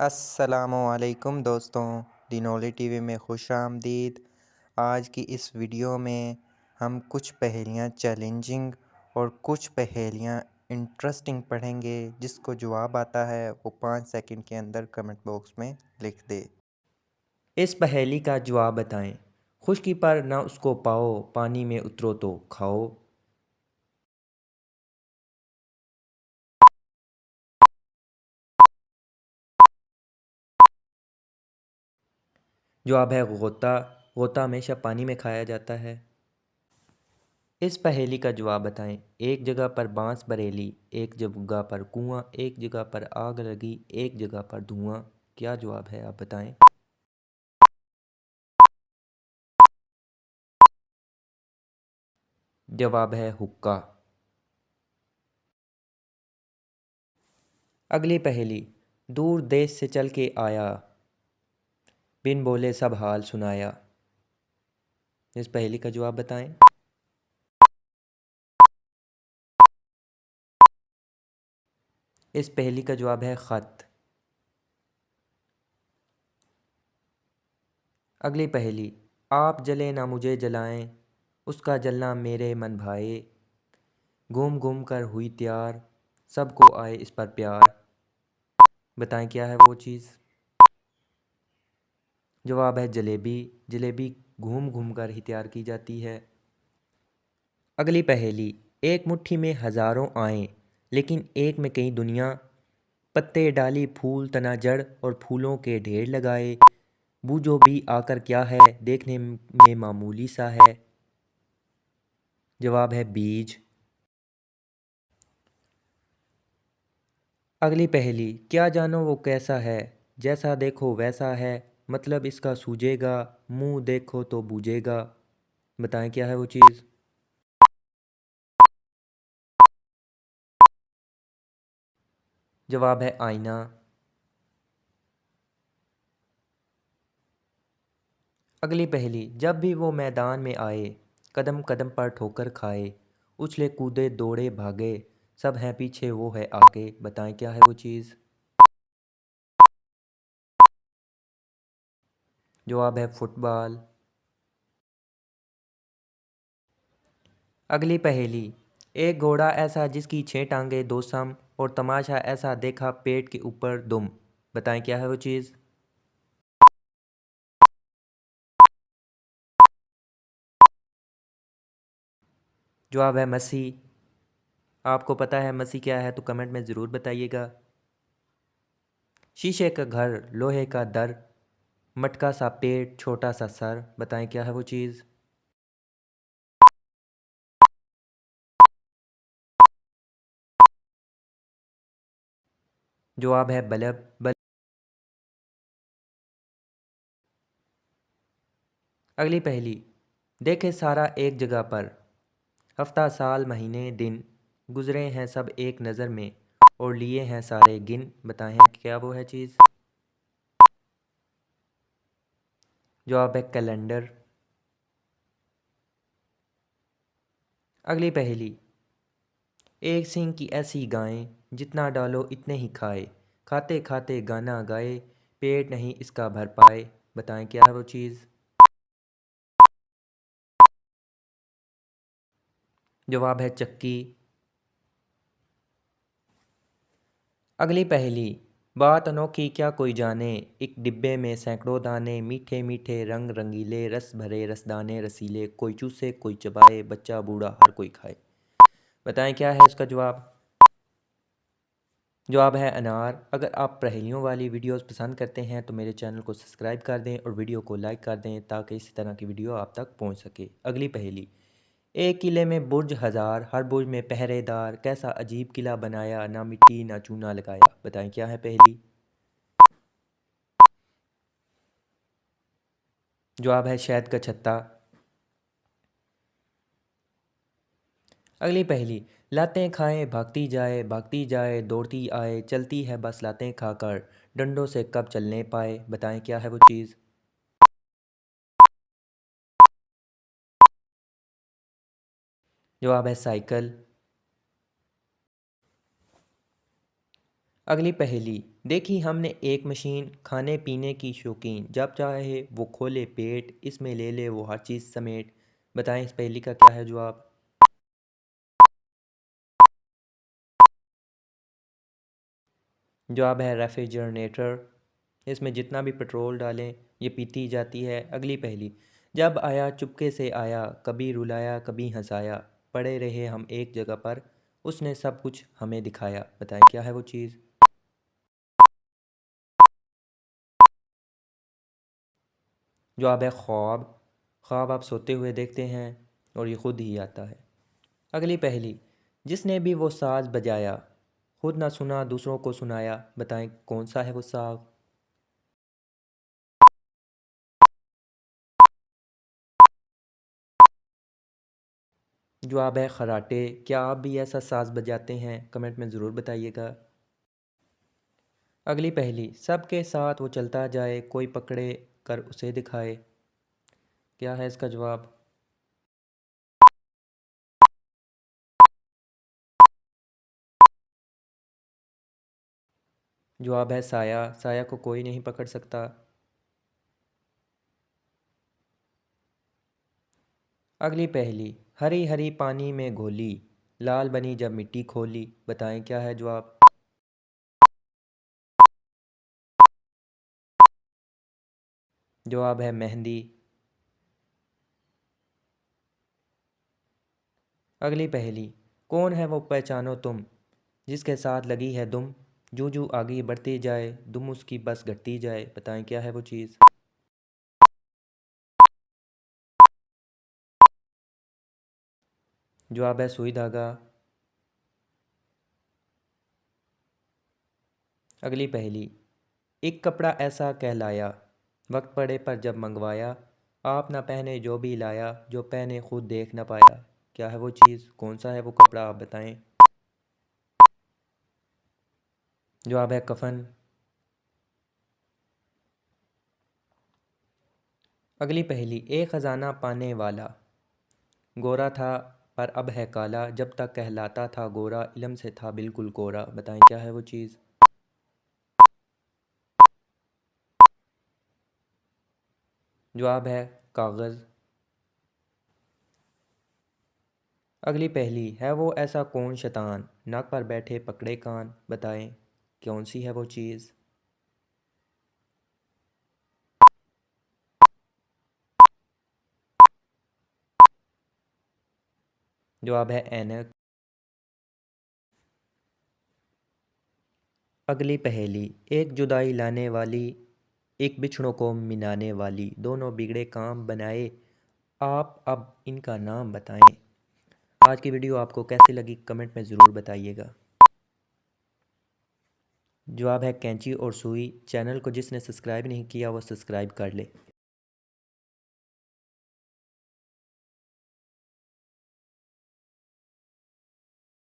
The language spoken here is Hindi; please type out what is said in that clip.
अस्सलामुअलैकुम दोस्तों, दिनोली टीवी में खुशामदीद। आज की इस वीडियो में हम कुछ पहेलियाँ चैलेंजिंग और कुछ पहेलियाँ इंटरेस्टिंग पढ़ेंगे। जिसको जवाब आता है वो 5 सेकंड के अंदर कमेंट बॉक्स में लिख दे। इस पहेली का जवाब बताएं। खुशकी पर ना उसको पाओ, पानी में उतरो तो खाओ। जवाब है गोता। गोता हमेशा पानी में खाया जाता है। इस पहेली का जवाब बताएं। एक जगह पर बांस बरेली, एक जगह पर कुआं, एक जगह पर आग लगी, एक जगह पर धुआं। क्या जवाब है, आप बताएं। जवाब है हुक्का। अगली पहेली। दूर देश से चल के आया, बिन बोले सब हाल सुनाया। इस पहेली का जवाब बताएं। इस पहेली का जवाब है खत। अगली पहेली। आप जले ना मुझे जलाएं, उसका जलना मेरे मन भाए। घूम घूम कर हुई तैयार, सबको आए इस पर प्यार। बताएं क्या है वो चीज़। जवाब है जलेबी। जलेबी घूम घूम कर ही तैयार की जाती है। अगली पहेली। एक मुट्ठी में हजारों आए, लेकिन एक में कई दुनिया। पत्ते डाली फूल तना जड़, और फूलों के ढेर लगाए। बूझो भी आकर क्या है, देखने में मामूली सा है। जवाब है बीज। अगली पहेली। क्या जानो वो कैसा है, जैसा देखो वैसा है। मतलब इसका सूझेगा, मुंह देखो तो बूझेगा। बताएं क्या है वो चीज़। जवाब है आईना। अगली पहेली। जब भी वो मैदान में आए, कदम कदम पर ठोकर खाए। उछले कूदे दौड़े भागे, सब हैं पीछे वो है आगे। बताएं क्या है वो चीज़। जवाब है फुटबॉल। अगली पहेली। एक घोड़ा ऐसा जिसकी 6 टांगे 2 सम, और तमाशा ऐसा देखा पेट के ऊपर दुम। बताएं क्या है वो चीज़। जवाब है मसी। आपको पता है मसी क्या है तो कमेंट में ज़रूर बताइएगा। शीशे का घर, लोहे का दर, मटका सा पेट छोटा सा सर। बताएं क्या है वो चीज़। जवाब है बल्ब। अगली पहेली। देखे सारा एक जगह पर, हफ्ता साल महीने दिन, गुजरे हैं सब एक नज़र में, और लिए हैं सारे गिन। बताएं क्या वो है चीज़। जवाब है कैलेंडर। अगली पहेली। एक सींग की ऐसी गाय, जितना डालो इतने ही खाए। खाते खाते गाना गाए, पेट नहीं इसका भर पाए। बताएं क्या है वो चीज़। जवाब है चक्की। अगली पहेली। बात अनोखी क्या कोई जाने, एक डिब्बे में सैकड़ों दाने। मीठे मीठे रंग रंगीले, रस भरे रसदाने रसीले। कोई चूसे कोई चबाए, बच्चा बूढ़ा हर कोई खाए। बताएं क्या है इसका जवाब। जवाब है अनार। अगर आप पहेलियों वाली वीडियोस पसंद करते हैं तो मेरे चैनल को सब्सक्राइब कर दें और वीडियो को लाइक कर दें, ताकि इसी तरह की वीडियो आप तक पहुंच सके। अगली पहेली। एक किले में बुर्ज हजार, हर बुर्ज में पहरेदार। कैसा अजीब किला बनाया, ना मिट्टी ना चूना लगाया। बताएं क्या है पहेली। जवाब है शहद का छत्ता। अगली पहेली। लातें खाए भागती जाए दौड़ती आए। चलती है बस लातें खाकर, डंडों से कब चलने पाए। बताएं क्या है वो चीज़। जवाब है साइकिल। अगली पहेली। देखी हमने एक मशीन, खाने पीने की शौकीन, जब चाहे वो खोले पेट, इसमें ले ले वो हर चीज़ समेट। बताएं इस पहेली का क्या है जवाब। जवाब है रेफ्रिजरेटर। इसमें जितना भी पेट्रोल डालें ये पीती जाती है। अगली पहेली। जब आया चुपके से आया, कभी रुलाया कभी हंसाया, पड़े रहे हम एक जगह पर, उसने सब कुछ हमें दिखाया। बताएं क्या है वो चीज़। जवाब है ख्वाब। ख्वाब आप सोते हुए देखते हैं और ये खुद ही आता है। अगली पहेली। जिसने भी वो साज बजाया, खुद ना सुना दूसरों को सुनाया। बताएं कौन सा है वो साज। जवाब है खराटे। क्या आप भी ऐसा साज बजाते हैं? कमेंट में ज़रूर बताइएगा। अगली पहेली। सबके साथ वो चलता जाए, कोई पकड़े कर उसे दिखाए। क्या है इसका जवाब। जवाब है साया। साया को कोई नहीं पकड़ सकता। अगली पहेली। हरी हरी पानी में घोली, लाल बनी जब मिट्टी खोली। बताएं क्या है जवाब। जवाब है मेहंदी। अगली पहेली। कौन है वो पहचानो तुम, जिसके साथ लगी है दुम, जू जू आगे बढ़ती जाए, दुम उसकी बस घटती जाए। बताएं क्या है वो चीज़। जवाब है सुई धागा। अगली पहेली। एक कपड़ा ऐसा कहलाया, वक्त पड़े पर जब मंगवाया, आप ना पहने जो भी लाया, जो पहने खुद देख ना पाया। क्या है वो चीज़, कौन सा है वो कपड़ा, आप बताएं। जवाब है कफन। अगली पहेली। एक ख़जाना पाने वाला, गोरा था पर अब है काला, जब तक कहलाता था गोरा, इल्म से था बिल्कुल कोरा। बताएं क्या है वो चीज़। जवाब है कागज़। अगली पहेली। है वो ऐसा कौन शैतान, नाक पर बैठे पकड़े कान। बताएं कौन सी है वो चीज़। जवाब है ऐनक। अगली पहेली। एक जुदाई लाने वाली, एक बिछड़ों को मिलाने वाली, दोनों बिगड़े काम बनाए, आप अब इनका नाम बताएं। आज की वीडियो आपको कैसी लगी कमेंट में ज़रूर बताइएगा। जवाब है कैंची और सुई। चैनल को जिसने सब्सक्राइब नहीं किया वो सब्सक्राइब कर ले।